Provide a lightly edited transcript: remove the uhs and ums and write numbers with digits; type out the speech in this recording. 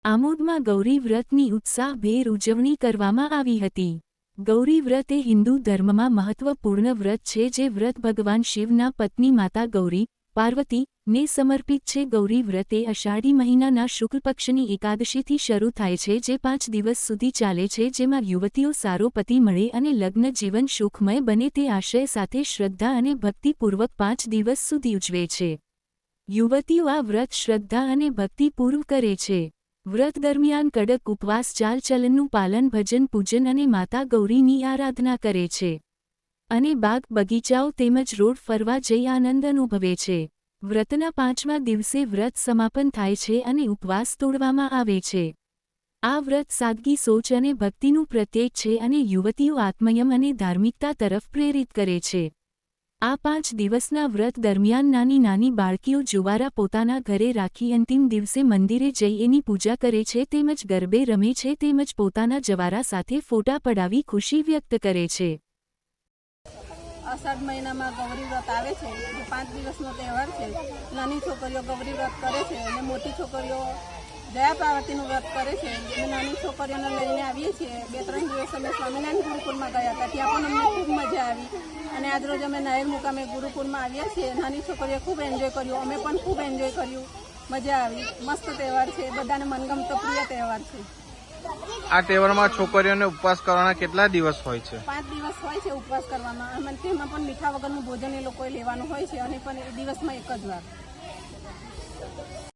આમોદમાં ગૌરી વ્રતની ઉત્સાહભેર ઉજવણી કરવામાં આવી હતી। ગૌરી વ્રત એ હિન્દુ ધર્મમાં મહત્વપૂર્ણ વ્રત છે, જે વ્રત ભગવાન શિવના પત્ની માતા ગૌરી, પાર્વતી, ને સમર્પિત છે। ગૌરી વ્રત એ અષાઢી મહિનાના શુક્લ પક્ષની એકાદશીથી શરૂ થાય છે, જે 5 દિવસ સુધી ચાલે છે, જેમાં યુવતીઓ સારો પતિ મળે અને લગ્ન જીવન સુખમય બને તે આશય સાથે શ્રદ્ધા અને ભક્તિપૂર્વક 5 દિવસ સુધી ઉજવે છે। યુવતીઓ આ વ્રત શ્રદ્ધા અને ભક્તિપૂર્વક કરે છે। વ્રત દરમિયાન કડક ઉપવાસ, ચાલચલનનું પાલન, ભજન, પૂજન અને માતા ગૌરીની આરાધના કરે છે અને બાગ બગીચાઓ તેમજ રોડ ફરવા જઈ આનંદ અનુભવે છે। વ્રતના 5મા દિવસે વ્રત સમાપન થાય છે અને ઉપવાસ તોડવામાં આવે છે। આ વ્રત સાદગી, સોચ અને ભક્તિનું પ્રતીક છે અને યુવતીઓ આત્મયમ અને ધાર્મિકતા તરફ પ્રેરિત કરે છે। આ 5 દિવસના વ્રત દરમિયાન નાની નાની બાળકીઓ જુવારા પોતાના ઘરે રાખી અંતિમ દિવસે મંદિરે જઈ એની પૂજા કરે છે તેમજ ગરબે રમે છે તેમજ પોતાના જવારા સાથે ફોટા પડાવી ખુશી વ્યક્ત કરે છે। અષાઢ મહિનામાં ગૌરી વ્રત આવે છે, જે 5 દિવસનો તહેવાર છે। નાની છોકરીઓ ગૌરી વ્રત કરે છે અને મોટી છોકરીઓ જયા પાર્વતીનું વ્રત કરે છે। અમે નાની છોકરીઓને લઈને આવીએ છીએ। 2-3 દિવસ અમે સ્વામિનારાયણ ગુરુકુળમાં ગયા હતા, ત્યાં પણ અમને ખૂબ મજા આવી અને આજરોજ અમે નહેર મુકામે ગુરુકુળમાં આવ્યા છીએ। નાની છોકરીઓ ખૂબ એન્જોય કર્યું, અમે પણ ખૂબ એન્જોય કર્યું, મજા આવી। મસ્ત તહેવાર છે, બધાને મનગમતો પ્રિય તહેવાર છે। આ તહેવારમાં છોકરીઓને ઉપવાસ કરવાના કેટલા દિવસ હોય છે? 5 દિવસ હોય છે ઉપવાસ કરવામાં, અને તેમાં પણ મીઠા વગરનું ભોજન એ લોકોએ લેવાનું હોય છે અને પણ એ દિવસમાં એક જ વાર।